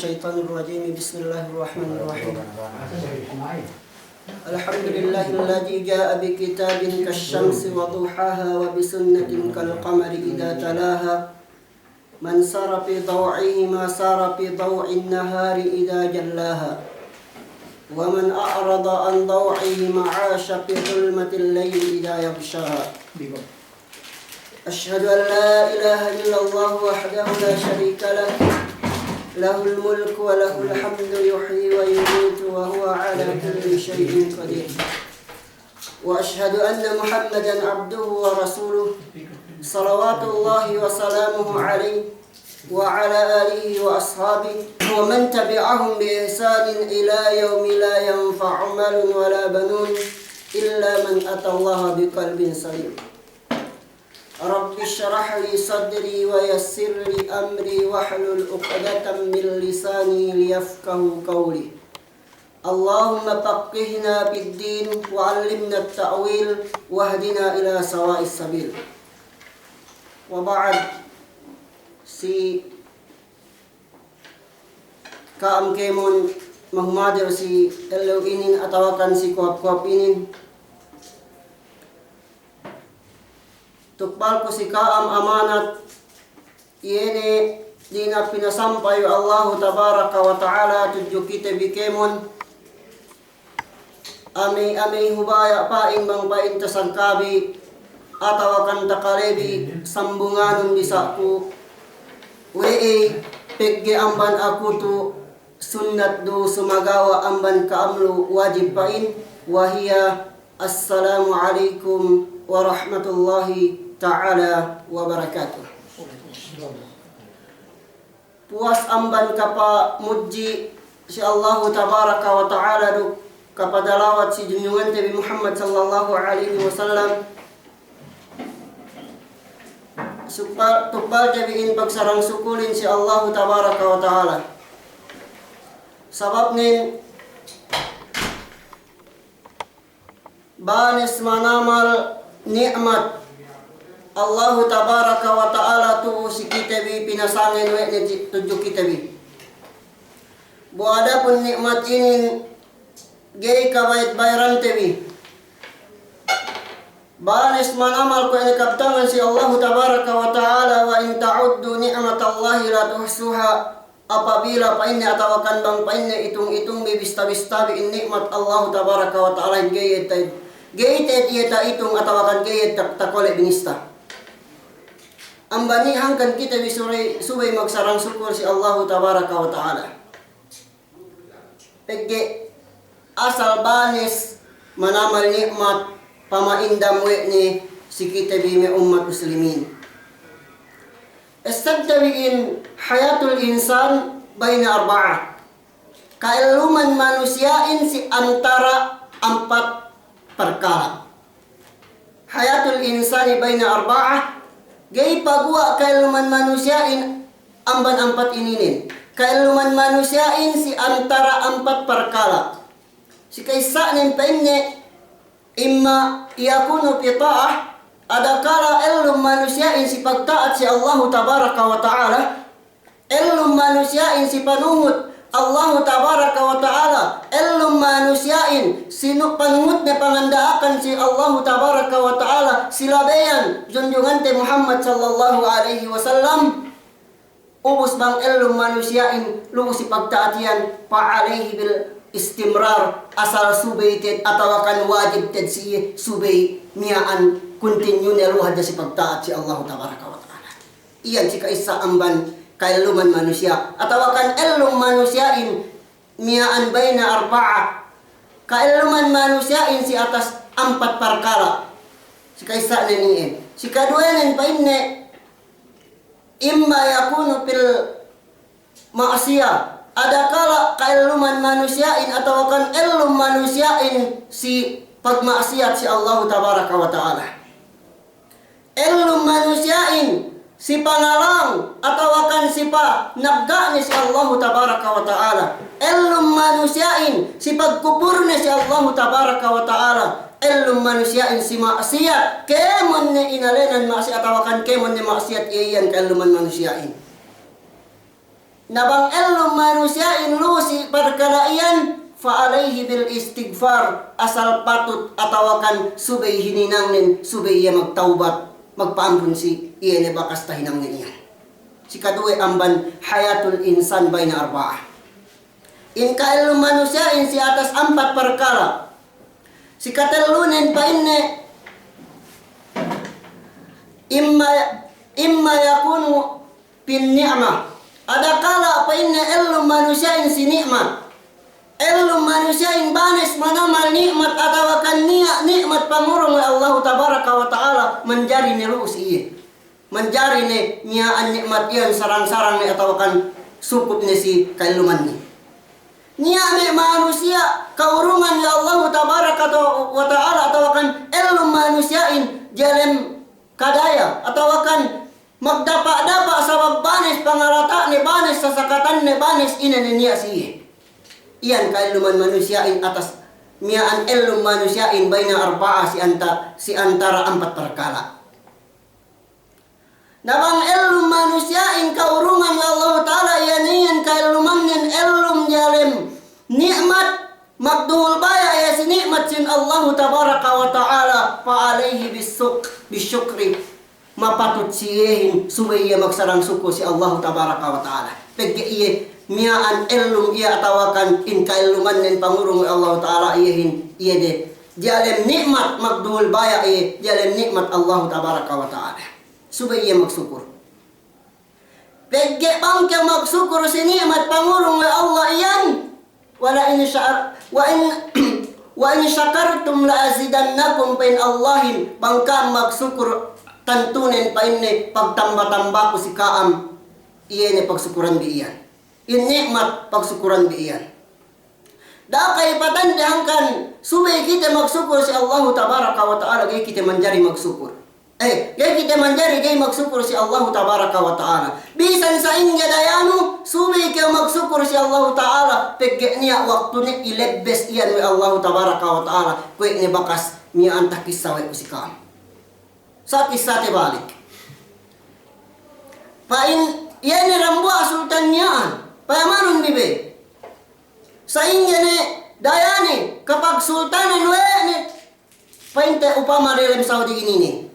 الشيطان الرجيم. بسم الله الرحمن الرحيم. الحمد لله الذي جاء بكتاب كالشمس وضحاها وبسنة كالقمر إذا تلاها من سار في ضوعه ما سار في ضوع النهار إذا جلاها ومن أعرض عن ضوعه معاش في ظلمة الليل إذا يغشاها. أشهد أن لا إله إلا الله وحده لا شريك له له الملك وله الحمد يحيي ويميت وهو على كل شيء قدير. وأشهد أن محمدا عبده ورسوله صلوات الله وسلامه عليه وعلى آله وأصحابه ومن تبعهم بإحسان إلى يوم لا ينفع مال ولا بنون إلا من أتى الله بقلب سليم. رب اشرح لي صدري ويسر لي أمري واحلل عقدة من لساني ليفقهوا قولي. اللهم فقهنا في الدين وعلمنا التأويل واهدنا إلى سواء السبيل. وبعد si kaam kemon mahumadir si elo inin atawakan si kuap-kuap inin tukbal ko si kaam amanat iene dina pinasampayo Allah tabaraka wa ta'ala tudyo kita bikemon ami hubaya paing bang painta sangkabi atawakan takalebi sambunganon bisaku wei pegge amban aku tu sunnat do sumagawa amban kaamlu wajib pain wahia assalamu alaikum warahmatullahi ta'ala wabarakatuh. Puas amban kapa muji si Allah tabaraka wa ta'ala do kapada lawat si junjungan Nabi Muhammad sallallahu alaihi wasallam tupal jabiin pagsarang sukulin si Allah tabaraka wa ta'ala. Sabab nin banis manamal nikmat Allah tabaraka wa ta'ala tu si kitabi pinasangin we ni tujuh kitabi. Buada pun nikmat ini gay kabait bayran tebi. Banis manamal ko ini kaptangan si Allah tabaraka wa ta'ala wa in ta'uddu ni'matallahi la tuhsuha. Apabila pa inni atawakan bang pa inni itung bibista-bista bi nikmat Allah tabaraka wa ta'ala gayet yeta itung atawakan gayet takole binista. Ambani hangkan kita subay magsarang syukur si Allah tabaraka wa ta'ala. Pegge asal banis manamal nikmat pamaindam ni si kita bime umat muslimin. Istaddabiin hayatul insan baina arba'ah. Kaeluman manusiain si antara 4 perkara. Hayatul insani baina arba'ah. Gay pagwa kaeluman manusiain amban 4 ininin. Kaeluman manusiain si antara 4 perkara. Si kaisa nin painne imma yakunu fi ta'ah, adakala elum manusiain si pagtaat si Allah tabaraka wa ta'ala, elum manusiain si panungut Allah tabaraka wa ta'ala, elum manusiain si panungut na pangandaakan si Allah tabaraka wa ta'ala, silabayan junjungan te Muhammad sallallahu alaihi wasallam. Ubus bang elum manusiain lumus si pagtaatian pa alaihi bil istimrar asal subay ted atawakan wajib ted si subay miaan continue na luhad si pagtaat si Allah tabaraka wa ta'ala. Iyan si kaisa amban kailuman manusia atawakan elum manusiain miaan baina arba'ah. Kailuman manusiain si atas 4 perkara. Si kaisa niniin. Si kaduanan pa inne imma yakunu fil ma'siyah. Adakala kailuman manusiain atau kan elum manusiain si pagmaksiat si Allah tabaraka wa ta'ala. Elum manusiain si pangalang atau kan si pa nagda ni si Allah tabaraka wa ta'ala. Elum manusiain si pagkubur ni si Allah tabaraka wa ta'ala. Elum manusiain si maksiat kemon ni inalenan maksiat atau kan kemon ni maksiat iyan kailuman manusiain. Nabang elum manusia in lusi perkalaian fa alaihi bil istighfar asal patut atawakan subay hininangnin subay iya magtaubat magpaampun si iya ne bakas tahinangnin iyan. Si kadue amban hayatul insan baina arba'ah. In kaelum manusia in si atas 4 perkara. Si katelunen pa inne imma yakunu pin ni'mah. Ada kala pa inne elum manusia in si nikmat. Elum manusia in banes manamal nikmat atawakan nikmat pangurung Allah tabaraka wa taala menjari nilus iye. Menjari ne nyaan nikmat iyan sarang-sarang ne atawakan sukup ne si kailuman ni. Nya me manusia kaurungan ya Allah tabaraka wa taala atawakan elum manusiain jalem kadaya atawakan magdapa-dapa sabab banes pangarata ne banes sasakatan ne banes ina ne nia siye. Iyan kailuman manusiain atas miaan elum manusiain baina arba'ah si antara 4 perkara. Nabang elum manusiain kaurungan ya Allah taala yanian kailumannin elum jalem nikmat magduhul baya ya si nikmat sin Allah tabaraka wa taala fa alaihi bisyukri mapatut siyehin subaya magsarang suku si Allah tabaraka wa taala. Pegge iye miaan elum iya atawakan in kailuman nen pangurung Allah taala iyehin iye de jalem nikmat magduhul baya iye jalem nikmat Allah tabaraka wa taala subaya magsyukur. Pegge bangke magsyukur si nikmat pangurung Allah iyan wala in wa in syakartum la azidannakum pain Allahin bangka magsyukur tantunen pa inne pagtamba-tamba ko si kaam iye ne pagsyukuran bi iyan. In nikmat pagsyukuran bi iyan. Da kay patandangkan subay kita magsyukur si Allah tabaraka wa taala gay kita manjari magsyukur. Gay kita manjari gay magsyukur si Allah tabaraka wa taala. Bisan sa inga dayano subay kay magsyukur si Allah taala pegge niya waktu ni ilebes iyan wa Allah tabaraka wa taala kuy ni bakas niya antak kisawe ko si kaam. Sa kisate balik. Pain yan ni rambua sultan niyaan. Payamanon bibe. Sa inyo ni dayani kapag sultanan we ni painte upama relem Saudi ini.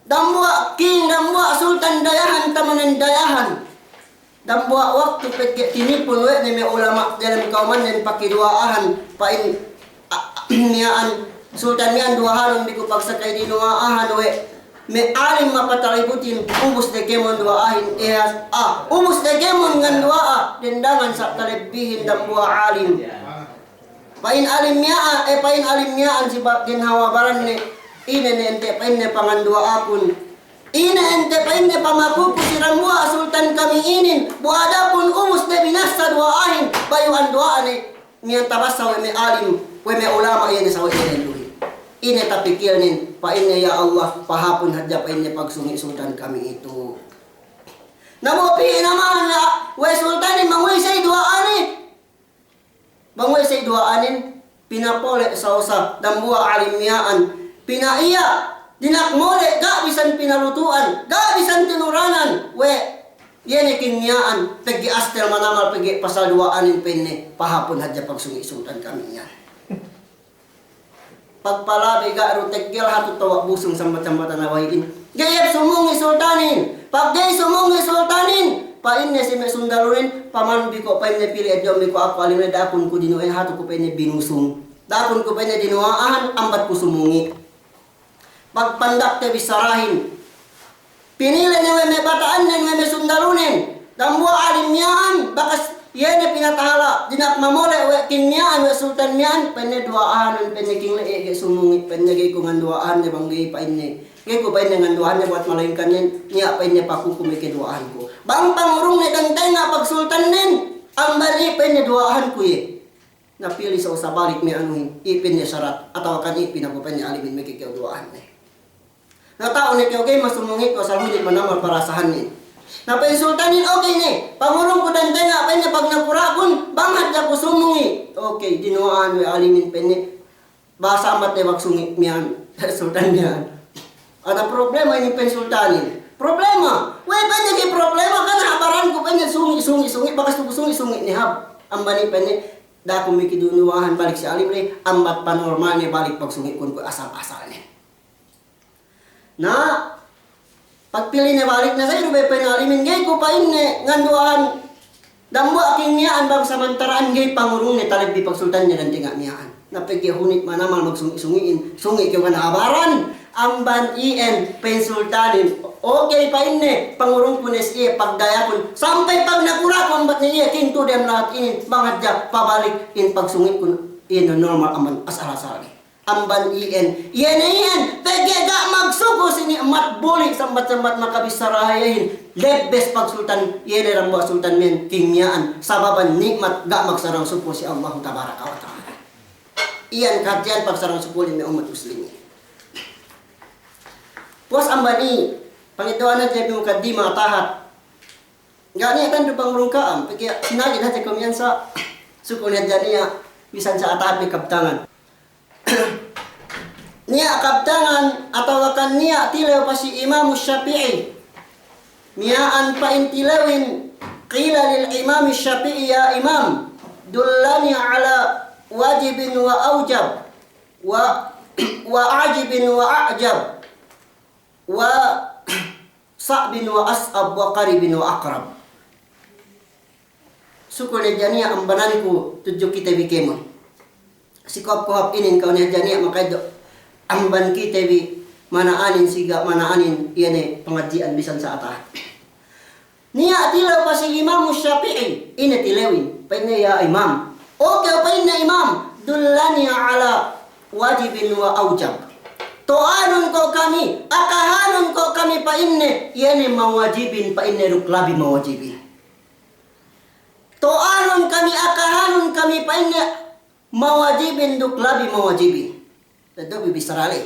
Dambua king dambua sultan dayahan tamanan dayahan. Dambua waktu peke tinipun we ni may ulama dalam kauman nen pakiduaahan pain niyaan sultan niyan duahan biku pagsakay dinuaahan we me alim mapatalibutin ubus de kemon duaahin ubus de kemon ngan duaa dendangan sa talebihin dambua alim pain alim niya si bakin hawabaran ni ine ente pain ne pangandua akun ine ente pain ne pamakuku si rambua sultan kami inin buada pun ubus de binasa duaahin bayuan duaan ni niya tabasa we me alim we me ulama iyan sa we ini tapikilnin pa inne ya Allah pahapon hadya pa inne pagsungi sultan kami itu. Namupi naman ya we sultanin mangoy say duaanin. Mangoy say duaanin pinapole sa usa dambua alimyaan pinaiya dinakmole ga bisan pinalutuan ga bisan tinuranan we yene kinyaan pegi astel manamal pegi pasal duaanin pinne pahapon hadya pagsungi sultan kami yan. Pagpalabi ga ruteggel hatu tawa busung sambat-sambatan nawahin. Gayap sumungi sultanin. Pag gay sumungi sultanin, pa inne si me sundalurin paman biko pa inne pili edyo biko ako alim na dakon ko dinuin hatu ko pa inne binusung. Dakon ko pa inne dinuaan ambat ko sumungi. Pagpandak te bisarahin. Pinili ni me bataan ni me sundalunin. Dambua alim yan bakas yene pinatahala dinak mamole we kinyaan we sultan mian penne duaan penne king le ge sumungi penne ge kungan duaan ne banggi pa inne ge ko pa inne ngan duaan ne buat malingkan nya pa inne pakukum ke duaan ko bang pangurung ne dantay nga pag sultan nen ang bali penne duaan ko ye napili sa usabalik mi anuhin ipin ne syarat ataw kan ipin ako penne alimin me ke duaan ne na tao ne ke masumungi ko sa hunit manamal parasahan ni na pensultanin okay ni pangulong ko dantay nga penne pag nagkurabon bangat na ko sumungi okay dinuaan we alimin penne basa amat de magsungi miyan sultan miyan ada problema ini pensultanin Problema. Wai banyak ke problema kan habaran ko banyak sungi bakas tu sungi ni hab. Ambani pene da ko miki dunuahan balik si alim ni ambat panormal ni balik pag sungi kun ko asal-asal ni. Nah, pagpili na balik na sa irubay penalimin gay ko pa inne nganduan dambo aking miyaan bang samantaraan gay pangurong ni talib di pagsultan niya nanti nga miyaan. Napagihunit manamal magsungi-sungiin. Sungi kyung kanahabaran. Amban ien pensultanin. Okay pa inne. Pangurong punes iya pagdaya kun. Sampai pag nakurakon ba't niya kinto dem lahat ini. Bangat pabalik in pagsungit kun. Iyan normal amban asal-asal. Amban ien. Iyan. Pagyaga magsuko sini emat buli sambat-sambat makabisarahayahin. Lebes pagsultan. Iyan ay rambo sultan men kingyaan. Sababan nikmat ga magsarang supo si Allah tabaraka wa ta'ala. Iyan kajian pagsarang sepulin ng umat muslim. Puas ambani, pangituan natin yung kadima tahat. Gani akan dupang rungkaam, kaya sinagin natin kamiyan sa sukulihan dyan niya, bisan sa atahat may kaptangan. Niya kaptangan, atawakan niya, tilaw pa si Imam Syafi'i. Miyaan pa intilawin, qila lil Imam Syafi'i ya Imam, dullani ala wajibin wa aujab wa ajibin wa a'jab wa sa'bin wa as'ab wa qaribin wa aqrab. Sukule jania ambananku tujuh kita bikemo. Sikop kohap inin kau ne jania makaido amban kita bi mana anin siga mana anin iane pengajian bisan sa atah. Nia tilaw pa si Imam Syafi'i ina tilawin pa ya Imam. Oke, apa ini Imam? Dullani ala wajibin wa aujab. To'anun ko kami, akahanun ko kami pa inne, yani mawajibin pa inne ruklabi mawajibin. To'anun kami, akahanun kami pa inne, mawajibin ruklabi mawajibin. Tentu bibisarali.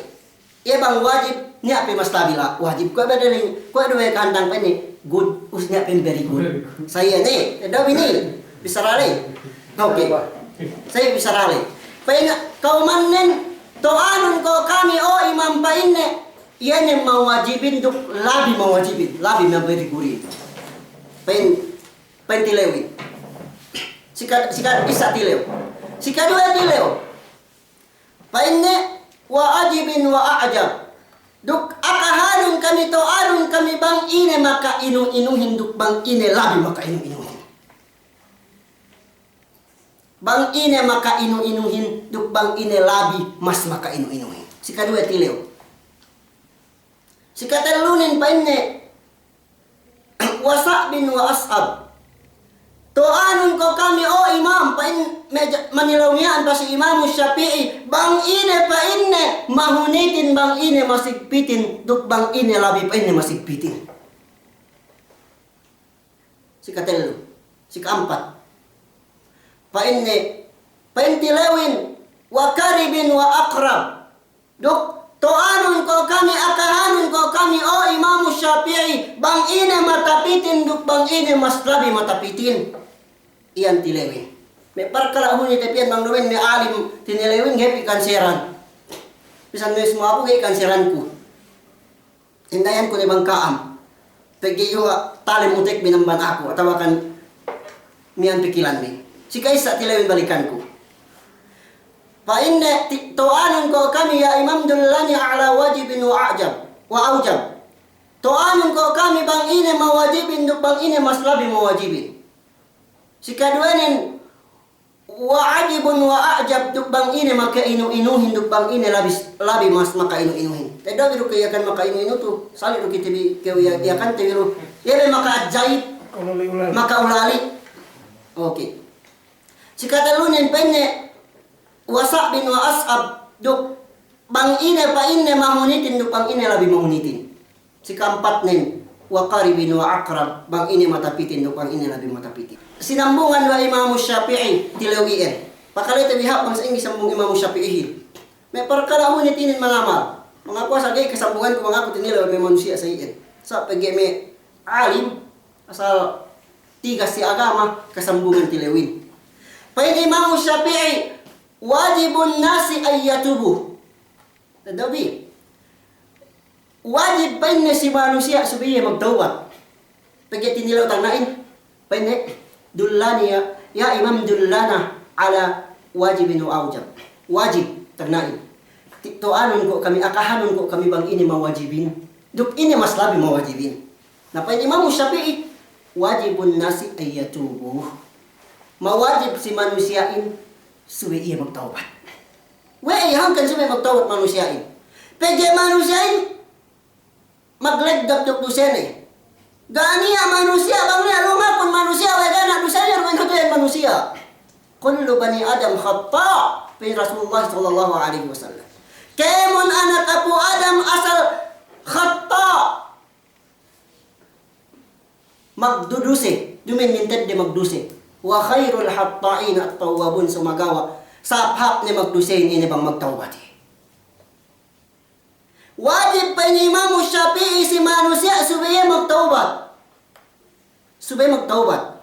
Ia bang wajib, ni apa mas tabila wajib. Kau ada ling, kau ada yang kandang pa ini good, usnya pen very good. Saya ni, tentu ini bisarali. Oke, saya bisa rally. Paina kau manen to'anun kau kami oh imam paine iyan mau wajibin duk labi mau wajibin labi memberi guri. Pain tilewin. Sikat isa tilew. Sikat dua tilew. Paine wa ajibin wa a'jab. Duk akahanun kami to'anun kami bang ine maka inu-inuhin duk bang ine labi maka inu-inuhin. Bang ine maka inu-inuhin, duk bang ine labi, mas maka inu-inuhin. Sika dua tilew. Sika telunin pa inne, wasak bin wa as'ab. To'anun ko kami, oh imam, pa in, manilawnian pa si Imam Syafi'i. Bang ine pa inne, mahunitin bang ine masigpitin, duk bang ine labi pa inne masigpitin. Sika telu, sika empat. Paintilewin wa karibin wa aqrab. Duk to'anun ko kami akahanun ko kami oh Imam Syafi'i bang ine matapitin duk bang ine maslabi matapitin. Iyan tilewin. May parkala huni tepian bang duwen may alim tinilewin gay kanseran. Bisan may semua ako gay kanseran ko. Hindayan ko ni bang kaam. Pagi yung talim utek binamban ako atawa kan miyan pikilan ni. Si kaisa tilawin balikanku. Fa inna to'anun ko kami ya Imam dullani ala wajibin wa aujab. To'anun ko kami bang ine mawajibin duk bang ine maslabi mawajibin. Si kaduanin wa ajibun wa a'jab duk bang ine maka inu-inuhin duk bang ine labi mas maka inu-inuhin. Teda biru kaya kan maka inu-inu tu sali ru kita bi kaya ya kan te biru. Ya maka ajaib maka ulali. Oke. Sika telunin penne wasak bin wa as'ab duk bang ine pa inne mahunitin duk bang ine labi mahunitin. Sika empat nen wa qaribin wa aqrab bang ine matapitin duk bang ine labi matapitin. Sinambungan wa Imam Syafi'i tilawien. Pakali tabihap bang sa ingi sambung Imam Syafi'i. May perkara hunitinin mangamal. Mga kuasa gay kasambungan ko mga ko tinilaw may manusia sa iyan. Sa pagi may alim asal tigas si agama kasambungan tilawin. Pain Imam Syafi'i wajibun nasi ay yatubu. Tadabi. wajib pa inne si manusia supaya magtaubat. Pagkat tinilaw tangnain, pa inne, dullani ya imam dullana ala wajibin wa aujab. Wajib tangnain. Tuanon ko kami, akahanon ko kami bang ini mawajibin. Duk ini mas labi mawajibin. Napa Imam Syafi'i, wajibun nasi ayyatubu. Mawajib si manusiain supaya ia magtaubat. Hangkan supaya magtaubat manusiain. Pagkat manusiain maglegdap duk dusene. Ganiya manusia bangnya lumapun manusia wagana dusanya rumen hatuyan manusia. Kullu bani Adam khata' fi Rasulullah sallallahu alaihi wasallam. Kemun anak Abu Adam asal khata' magduduse, dumin minted di magduse. Wa khairul hatta'in at-tawwabun sumagawa. Saphap ni magdusein ini bang magtawbati. Wajib pa ni Imam Syafi'i si manusia supaya magtaubat. Supaya magtaubat.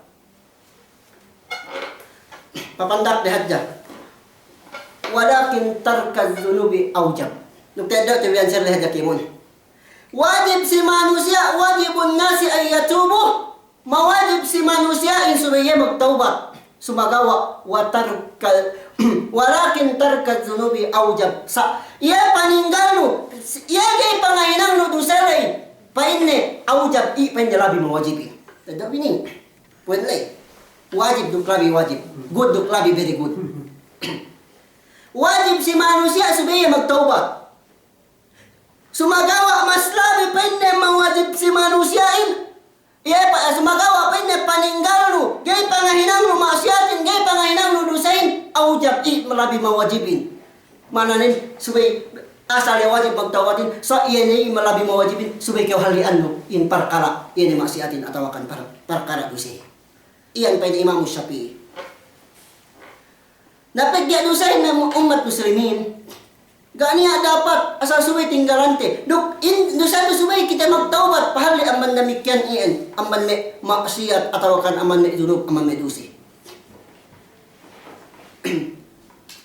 Papandak dihadja. Walakin tarkaz dhunubi aujab. Nuktada tabian sir lihadja kimun. Wajib si manusia, wajibun nasi ayyatubu. Mawajib si manusia in supaya magtaubat. Sumagawa walakin tarkaz dhunubi aujab. Ia paninggalu, ia kay pangahinang no dusalay. Painne aujab i painne labi mawajibin. Tadap ini. Pwede. Wajib duk labi wajib. Good duk labi very good. Wajib si manusia supaya magtaubat. Sumagawa mas labi painne mawajib si manusiain. Ia pa sumagawa painne paninggalu, gay pangahinang no maksiatin, gay pangahinang no dusain, aujab i malabi mawajibin. Mananin supaya asal yang wajib magtawatin sa iya ni malabi mawajibin supaya kau halian no in perkara iya ni maksiatin atau akan perkara dusi. Iyan pa ni Imam Syafi'i. Napagya dusain na umat muslimin. Ganiya dapat asal supaya tinggalante. Duk in dusa tu supaya kita magtaubat pahali aman demikian iyan aman me maksiat atau akan aman me dunub aman me dusi.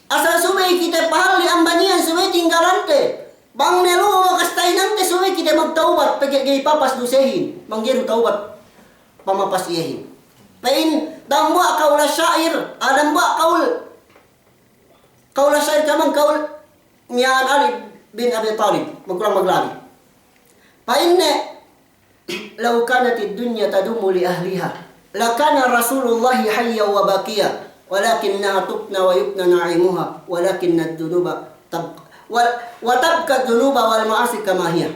Asal supaya kita pahal di ambanian supaya tinggalante. Bang nelu kastain nante supaya kita magtaubat pagkat gay papas dusehin. Manggiru taubat pamapas iyahin. Pain dambua kaula syair, adambua kaula syair kamang kaul mian Ali bin Abi Talib magkurang maglabi. Painne law kanatid dunya tadumu li ahliha lakana Rasulullah hayya wa baqiya. ولكنها تبنى ويبنى نعيمها ولكن الذنوب وتبقى الذنوب والمعاصي كما هي.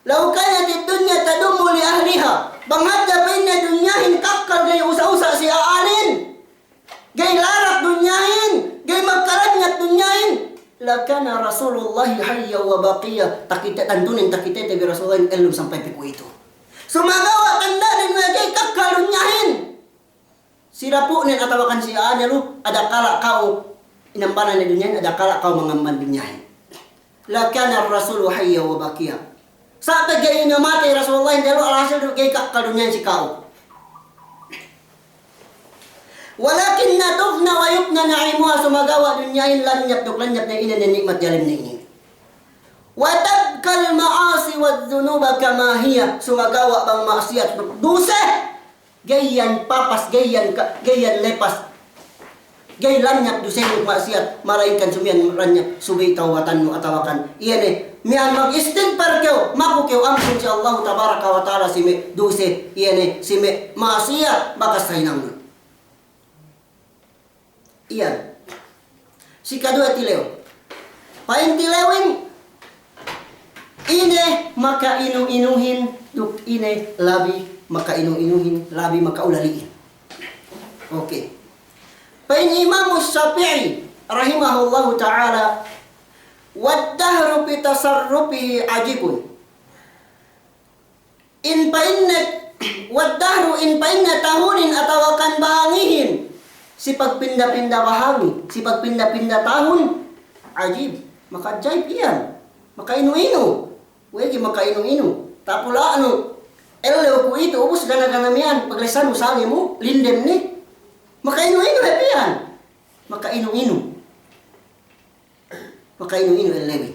لو كانت الدنيا تدم لأهلها بمهدا بين دنياهن كقل جاي أوسا si aanin جاي لارك دنياهن جاي مكرنيا دنياهن لكان رسول الله حيا وباقيا takita tandunin takita bi Rasulullah elum sampai piku itu. Sumagawa tandanin na jay kakkal dunyahin. Sila po nin atawakan si Aanya lu, ada kala kau inampanan ni dunya, ada kala kau mengamban dunyahin. Lakana Rasul hayya wa baqiya. Sa pagay na matay Rasulullah hindi lu alhasil du kay kakkal dunyahin si kau. Walakin natufna wa yubna na'imuha sumagawa dunyahin lanyap duk lanyap na ina na nikmat jalim na ini. Wa tabkal ma'asi wa dhunuba kama hiya sumagawa bang maksiat dosa. Gayan papas, gayan lepas, gay lanyap dusen maksiat, malaikan sumian lanyap subay tawatan mo atawakan. Iyan mian mag-istighfar kyo, maku kyo ampun si Allah tabaraka wa ta'ala si me duse, iyan si me maksiat bakas sainang mo. Iyan. Si kadua tilew. Pain tilewin, ine maka inu-inuhin, duk ine labi. Maka inuhin labi maka ulaliin. Oke. Pain Imam Syafi'i rahimahullahu taala wad-dahru bi tasarrufihi ajibun. In painna wad-dahru in painna tahunin atawakan bangihin si pagpinda-pinda bahagi, si pagpinda-pinda tahun ajib. Maka ajaib iyan. Maka inu-inu. Wegi maka inu-inu. Tapula anu Ellew ko ito, ubos gana-ganamian, paglesan mo sali mo, lindem ni. Makainu-inu, hapian. Makainu-inu. Makainu-inu, ellewi.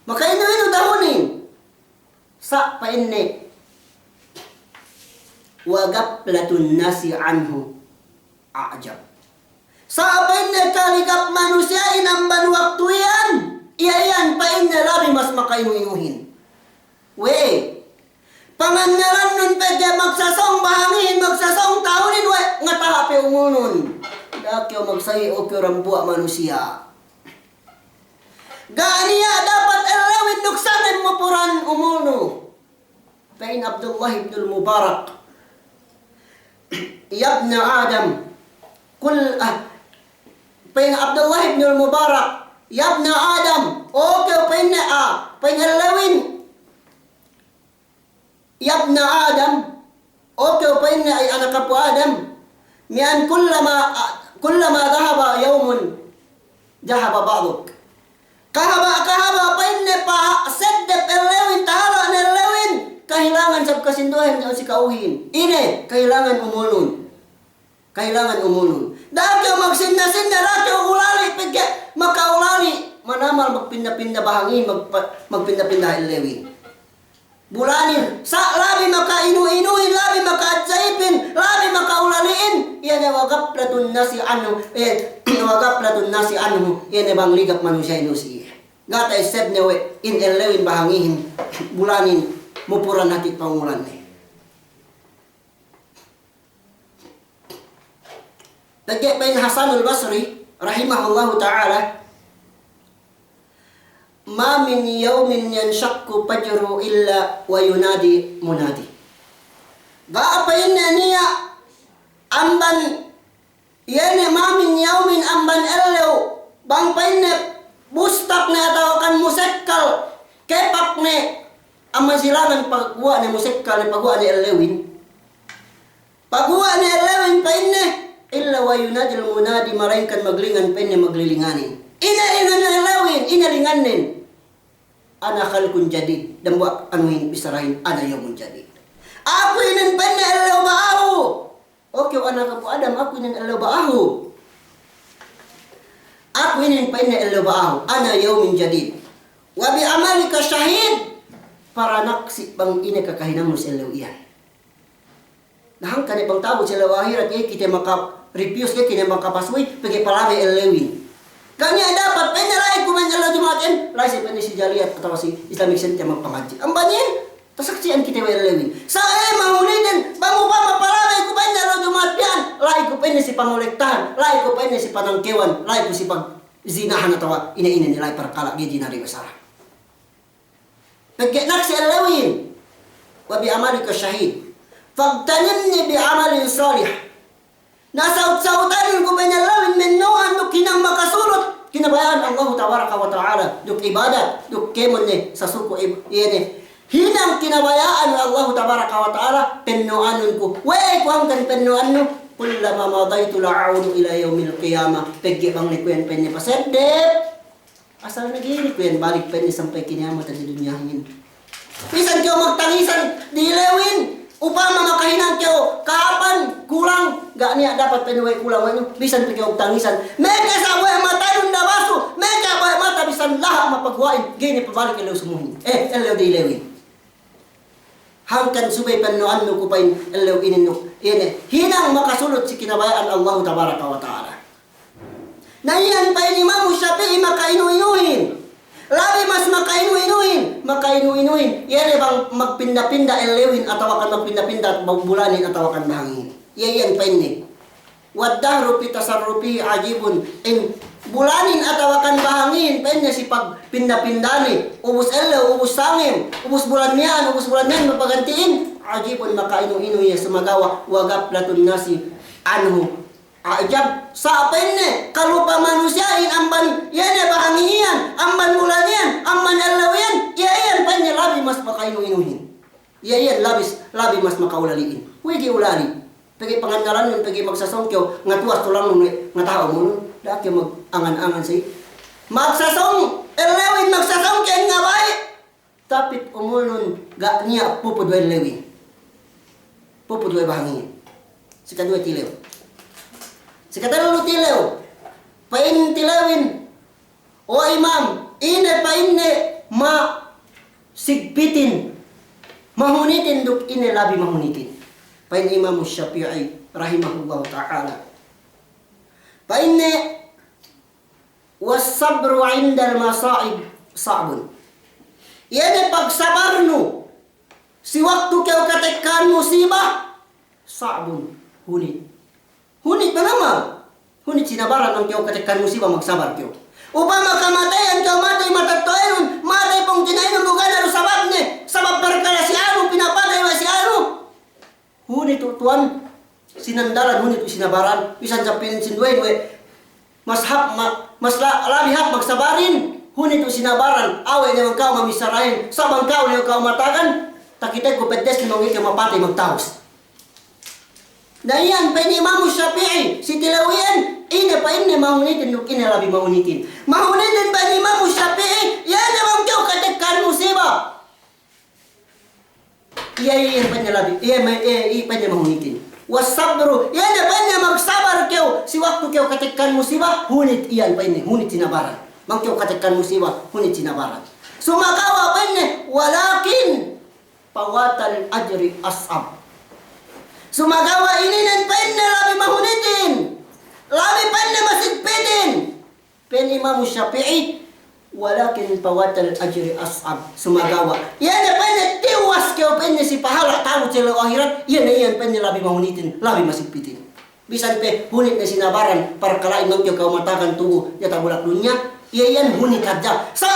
Makainu-inu, tahunin. sa pa inne wa gaflatun nasi anhu a'jab. Sa pa inne kaligap manusia inamban waktu yan, iyan pa inne labi mas makainuinuhin. We, pangangalan nun pwede magsasong bahangin, magsasong taunin, we, nga tahapi umunun. Dakyo magsahi o rambuak manusia. Ganiya dapat elawin nuksanin mo puran umunu. Pain Abdullah ibn al-Mubarak. Yabna Adam. Pain Abdullah ibn al-Mubarak. Yabna Adam. Okay, pain elawin. Yabna Adam. Okay, pain ay anak kapo Adam. Mian kullama dhahaba yawmun dhahaba ba'duk. Kahaba pa inne pa seddep elewin tahala nelewin kahilangan sab kasinduhan ang si kauhin. Ine kahilangan umulun. Dakyo magsinna-sinna dakyo ulali pigya makaulali manamal magpinda-pinda bahangin magpinda-pinda elewin. Bulanin sa labi makainu-inuin, labi makaadsaipin, labi makaulaliin. Yan ang wagaplatun nasi anhu. Wagaplatun nasi anhu. Yan ang ligap manusia inusi. Gata isep newe in elewin bahangihin. Bulanin mupuran hati pangulan ni. Tagya pa Hasan al-Basri rahimahullahu ta'ala. Ma min yawmin yanshakku fajru illa wa yunadi munadi. Gaapain na niya amban yene ma min yawmin amban ellew bang pain na bustak na atawakan musekkal kepak ne aman silangan pagwa na musekkal na pagwa na ellewin. Pagwa na ellewin pain na illa wa yunadi munadi maraingkan maglingan pain na maglilinganin. Ina ellewin, inalinganin. Ana khalqun jadid dan buat anuin bisarahin ana yaumun jadid. Aku inin penna elaw ba'ahu. Oke anak kapu Adam aku inin elaw ba'ahu. Aku inin penna elaw ba'ahu ana yaumun jadid. Wa bi amalika syahid para naksi bang ine kakahinang mus elaw iyan. Nahang kani bang tabu selaw akhirat kita maka reviews kita maka pasui pergi palame elewin. Kami dapat penilai kumen Allah Jumatin, lai si si Jaliat atau si Islamic Center magpamaji. Ang banyan, tasaksian kita welewin. Saya mahulitin, bangu pa mapalabay ko penil Allah Jumatin, lai ko penil si pangolektahan, lai ko penil si panangkewan, lai ko si pagzinahan atau ina-ina nilai perkala giji nari besar. Pagkainak si elewin, wabi amalika syahid, fagtanimni bi amalin salih. Nasaut-sautan ko penilawin menuhan no kinang makasulot kinabayaan Allah tabaraka wa ta'ala duk ibadat duk kemon ni sa suko iene hinang kinabayaan Allah tabaraka wa ta'ala pennuanun ko way ko hangkan pennuanno kullama madaitu la'audu ila yaumil qiyamah pegge bang ni kuyan penni pasedep asal nagiri kuyan balik penni sampai kiamat di dunia ini pisan kyo magtangisan dilewin upama makahinang kyo kapan kulang gak niya dapat penuhi kulang ano bisan kyo tangisan meka sa buhay mata nun nabaso meka buhay mata bisan lahat mapagwain gini pabalik ilaw sumuhin ilaw di ilawin hangkan subay panuan no kupain ilaw ininok ini hinang makasulot si kinabayaan Allah tabaraka wa ta'ala na iyan pa Imam Syafi'i makainuinuhin labi mas makainuinuhin yan bang magpinda-pinda elewin atau akan magpinda-pinda bulanin atau akan bahangin yan pa ini wadahru pitasarrupi ajibun in bulanin atau akan bahangin pa niya si pagpinda-pindani ubus elew, ubus sangim ubus bulan niyan mapagantiin ajibun makainuinu ya sumagawa wagaplatun nasi anhu ajab sa penne kalau pa manusiain amban yan bahangian amban bulanian amban alawian yan penne labi mas makainuinuhin yan labi mas makaulaliin wigi ulali pagi pangandaran nun pagi magsasongkyo ngatuas tulang nun ngatao mo daki mag-angan-angan say magsasong elewin magsasongkyo nga bay tapit umulun ga niya pupudway lewin pupudway bahangian sikadway tilew Sekatalo tilew, pain tilawin, o imam, ine painne ma sigpitin, mahunitin duk ini labi mahunitin. Pain Imam Syafi'i rahimahullah ta'ala. Pain was-sabru 'inda al-masa'ib sa'bun. Yan pagsabarnu si waktu kau katakan musibah sa'bun hunit. Hunit manama? Hunit sinabaran ang kau katakan musibah magsabar kau. Upama kamatayan kau matay matatoyon, matay pong tinayon lugar na sabab ni, sabab perkara si Anu pinapatay wa si Anu. Hunit tuan sinandalan hunit sinabaran, bisan sa pinsinduin we mas labi hap magsabarin. Hunit sinabaran, away naman kau mamisarahin, sabang kau na kau matagan, takitay ko pedes ni mga ikaw mapatay magtaos. Na iyan, pa ni Imam Syafi'i, si Tilawian, ina pa ini mahunitin, nuk ina labi mahunitin. Mahunitin pa ni Imam Syafi'i, yan naman kau katekan musibah. Iyan pa niya labi, iyan pa niya mahunitin. Wasabru, yan pa niya magsabar kau, si waktu kau katekan musibah, hunit iyan pa ini, hunit sinabaran. Mang kau katakan musibah, hunit sinabaran. Sumakawa pa ini, walakin pawatal ajri as'ab. Sumagawa ininan pa ini labi mahunitin. Labi pa ini masigpitin. Pen Imam Syafi'i, walakin pawatal ajri as'ab. Sumagawa. Yan pa ini tiwas kau pa ini si pahala tahu sila akhirat. Yan pa ini labi mahunitin, labi masigpitin. Bisan pe hunit na sinabaran, perkalain mang kau matakan tubuh, ya tabulak dunia. Iyan hunit aja. Sa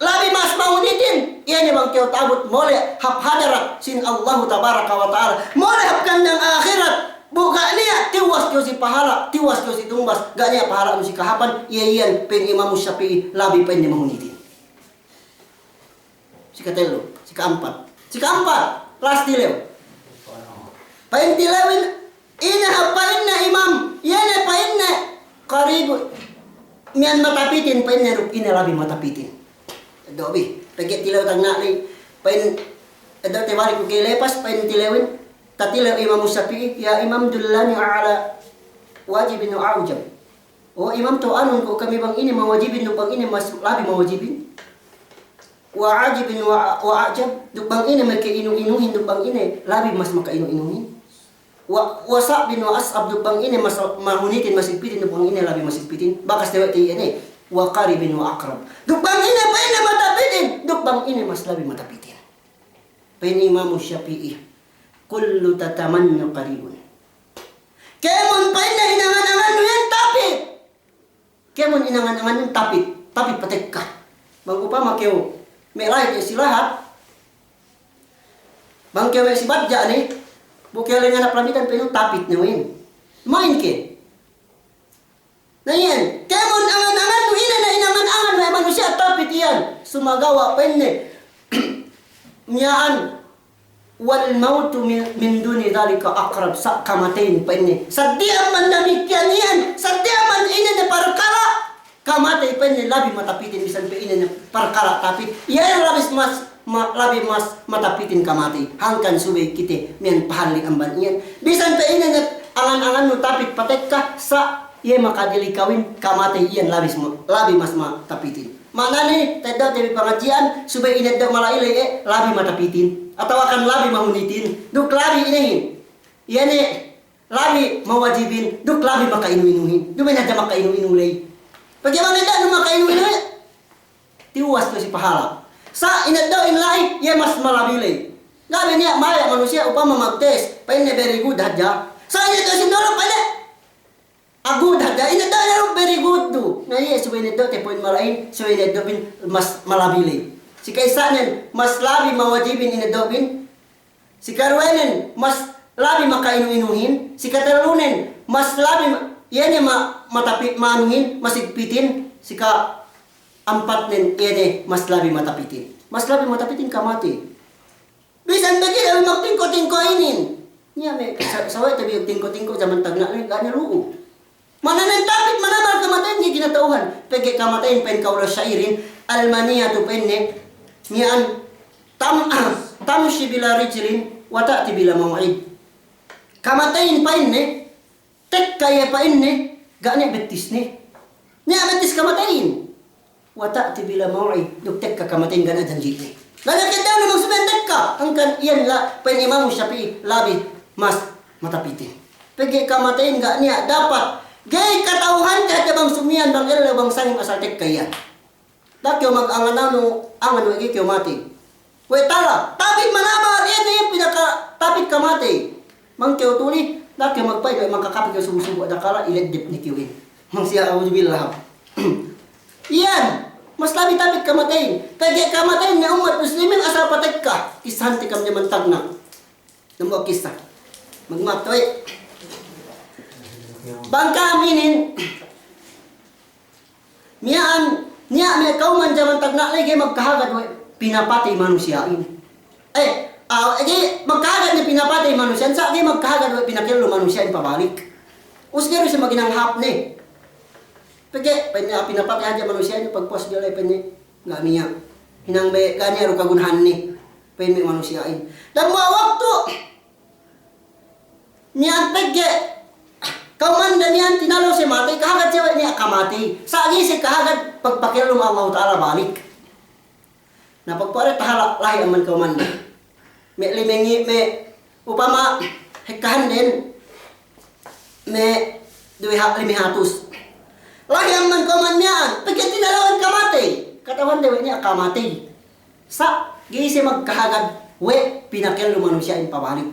labi mas mahunitin. Iyan bang kau tabut mole hap hadarat sin Allah tabaraka wa ta'ala. Mole hap kandang akhirat. Buka niya tiwas kau si pahala, tiwas kau si tumbas. Gak niya pahala si kahapan. Iyan pen Imam Syafi'i labi pen niya mahunitin. Si katelo, si keempat. Si keempat, last tilew. Pain tilewin ina hapain na imam. Iyan pain na karibu. Mian matapitin, pain na rup ina labi matapitin. Dobi, pagkat tilaw tang nali, pain, daw tewari ko kay lepas, pain tilawin, tatilaw Imam Syafi'i, ya Imam dullani ala wajibin o aujab. O Imam to anon ko kami bang ini mawajibin, no bang ini mas labi mawajibin. Wa ajibin wa ajab, duk bang ini makainu-inuhin, duk bang ini labi mas makainu-inuhin. Wasak bin wa as'ab duk bang ini mas mahunitin masigpitin, duk bang ini labi masigpitin. Bakas dewa tayo ini. Wa qaribin wa aqrab. Duk bang ini pa ini matapitin. Duk bang ini mas labi matapitin. Pain Imam Syafi'i. Kullu tatamanna qaribun. Kemon pa ini inangan-angan nyo yan tapit. Kemon inangan-angan nyo tapit. Tapit patek ka. Bang upama keo. May lahat si lahat. Bang keo si badja ni. Bukya lang nga na plamitan pa yung tapit nyo yun. Main ke. Na yan. Kemon angan-angan mo ina na inangan-angan may manusia tapit yan. Sumagawa pa yun Miyaan. Wal mautu min duni dhalika akrab sa kamatain pa yun Sadya man namikyan yan. Sadya man ina na parkara. Kamatay pa yun labi matapitin. Bisan pa ina na parkara tapit. Yan labis labi mas matapitin kamatay. Hangkan subay kiti miyan pahali ang banyan. Bisan pa ina na angan-angan mo tapit patek ka sa iya makadili kawin kamatay iyan labi mas matapitin. Mana ni tanda dari pengajian subay ina daw malailay labi matapitin. Atau akan labi mahunitin. Duk labi inahin. Iyan labi mawajibin. Duk labi makainu-inuhin. Duk may nadya makainu-inulay. Pagyaman nila nung makainu-inuhin. Tiwas ko si pahala. Sa inadaw inlay, iya mas malabilay. Gabi niya, maya manusia upama mag-test. Pain na very good hadya. Sa inadaw sindoro pa na. Agud hadya. Inadaw na very good do. Na iya, so inadaw, tepoin malain. So inadaw mas malabilay. Si kaisanin, mas labi mawajibin inadaw bin. Si karwenen, mas labi makainu-inuhin. Si katalunen, mas labi, yan niya matapit maanuhin, masigpitin. Si ampat nen ene mas labi matapitin. Mas labi matapitin kamati. Bisan bagi daw magtingko-tingko inin. Niya may saway tabi tingko-tingko zaman tagna ni gani ruu. Mananan tapit manamal kamatayin ni ginatauhan. Pagi kamatayin pen kaula syairin almaniya tu penne mian tamshi bila rijlin wa ta'ti bila maw'id. Kamatayin pa inne tek kaya pa inne gani betis ni. Niya betis kamatayin. Wa ta'ti bila maw'id duk tek ka kamatayin gana janji ni. Lalaki daw namang sumendek ka. Hanggang iyan Imam Syafi'i labi mas matapitin. Pagi kamatayin gak niya dapat. Gay katauhan kahit bang sumian bang ilo bang sangim asal tek kaya. Dakyo mag-angan angan wagi kyo mati. We tala, tapit manama yan yung pinaka tapit ka mati. Mang kyo tuli, dakyo magpay magkakapit kyo subusubo adakala iledip ni kiwin. Mang siya auzubillah. Iyan. Mas labi tapit kamatayin. Pagi kamatayin na umat muslimin asal patek ka. Kisahan tikam niya mantag na. Namuha kisah. Magmatoy. Bangka aminin. Niya may kauman dyan mantag na. Lagi magkahagad pinapatay manusiain. Magkahagad niya pinapatay manusiain. Sa di magkahagad pinakilo manusiain pabalik. Usgero siya maginanghap ni. Pagke, pinapatay aja manusia ini pagpuas dia lay penye nggak minyak. Hinang be gani aru kagunhan ni penye manusia ini. Dan mau waktu nian pagke kauman dan nian tinalo si mati kahagat cewek ni akamati. Sagi si kahagat pagpakil lumah Allah Taala balik. Nah pagpare tahala lahi aman kauman. Me limengi me upama hekahan den me 200. Lahi aman komanyan, pagkat tinalawan kamati. Katawan dewe niya kamati. Sa gisi magkahagad, we pinakil manusia in pabalik.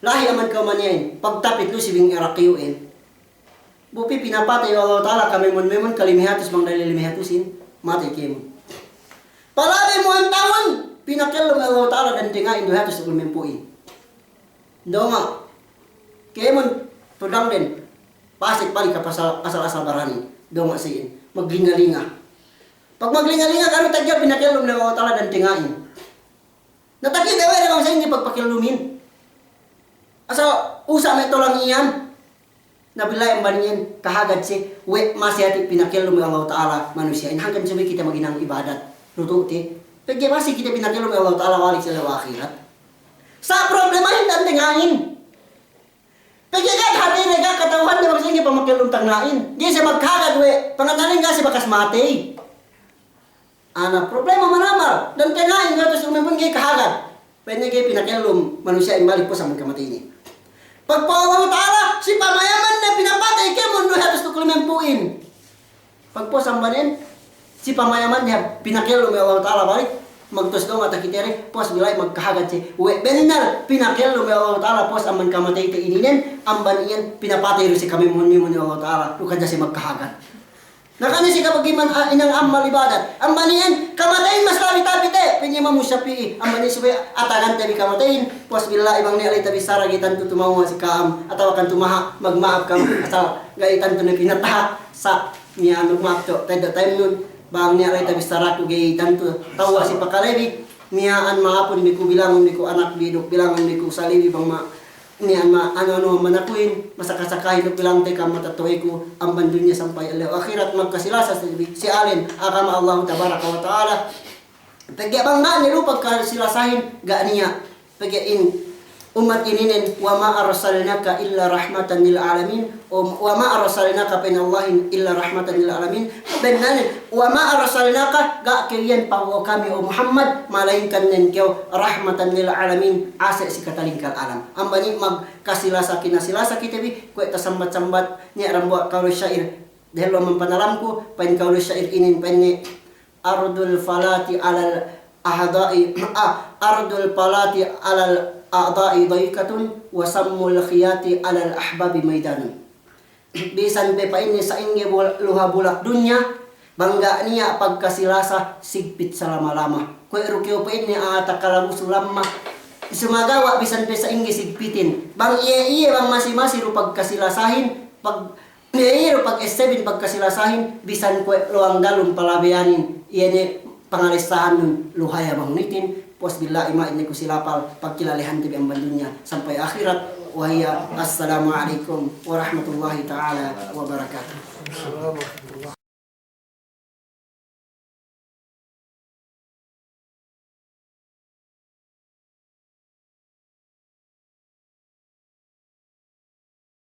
Lahi aman komanyan, pagtapit lo si Bing Irakiyuin. Bupi pinapatay Allah Ta'ala kami memon kalimihatus bang dalilimiatusin, mati kemo. Palabi mo ang tawon, pinakil Allah Ta'ala dan tingain 200 ulmempuin. Doma, kemon tudang din. Pasik balik ka asal-asal barani. Doon nga siin. Maglingalinga. Pag maglingalinga, kano tagya, pinakilom na Allah Ta'ala dan tingain. Natakit ewe naman sa inyo pagpakilumin. Asal usa may tulang iyan. Nabilay ang banin kahagad si we masihati pinakilom na Allah Ta'ala manusia. Hanggang sabi kita maginang ibadat. Lututi. Pagya masih kita pinakilom na Allah Ta'ala walik sa lawa akhirat. Sa problema hindi ang tingain. Pagkagat hati nega katawan na magsing pamakilong tanglain. Di siya magkagad we. Pangatanin nga si bakas mati. Ana problema manamal. Dan tanglain nga ito sumipon kayo kahagad. Pwede kayo pinakilong manusia balik po sa mga kamati niya. Pagpawaw Ta'ala, si pamayaman na pinapatay kayo mundo hatos tukulimempuin. Pagposambanin, si pamayaman niya pinakilong Allah Ta'ala balik. Magtos daw nga takitere, pos bilay magkahagad si we benar pinakilom Allah Ta'ala pos aman kamatay ito ininin, amban iyan pinapatay rin si kami muni Allah Ta'ala, luka dyan si magkahagad. Nakani si kapag inang amal ibadat, amban iyan kamatayin mas labi tapit pinyima mo Syafi'i, amban iyan si atagan tabi kamatayin, pos bilay ibang nialay tabi saragitan to tumawa si kaam, atawa kan tumaha, magmaap kam, asal gaitan to na pinataha sa niya magmaap to, tayo nun, bang niya ray tabi sarak gay tanto tawa si pakalebi miyaan maapon miku bilangon miku anak bidok bilangon miku salibi bang niyan ano manakuin masakasakahin do bilang te kam matatoy ko ang bandunya sampay alaw akhirat magkasilasa si alin akama Allah tabaraka wa taala pagya bang na nilupag ka silasahin ga niya pagya in umat ininin wa ma arsalnaka illa rahmatan lil alamin wa ma arsalnaka pinallahin illa rahmatan lil alamin benan wa ma arsalnaka ga kiyan pa kami o Muhammad malainkan nen kyo rahmatan lil alamin asa si katalingkal alam ambani magkasilasa kinasilasa kita bi ko ta sambat-sambat ni rambo kaulo syair dahil man panalam ko pain kaulo syair inin penne ardul falati alal ahdai ardul falati alal a'dha'i daykatun wa sammul khiyati 'alal ahbabi maidan. Bisan pe pa ini sa inge luha bulak dunya bangga niya pagkasilasa sigpit sa lama-lama. Ko erukyo pa ini atakala musulamma. Sumagawa bisan pe sa inge sigpitin. Bang iye bang masi-masi ru pagkasilasahin pag iye ru pag S7 pagkasilasahin bisan ko luang dalum palabayanin. Iye ni pangalisahan nun luhaya bang nitin. Pos bila ima ini kusilapal pagkilalihan tibi ang bandunya sampai akhirat wahia assalamualaikum warahmatullahi taala wabarakatuh.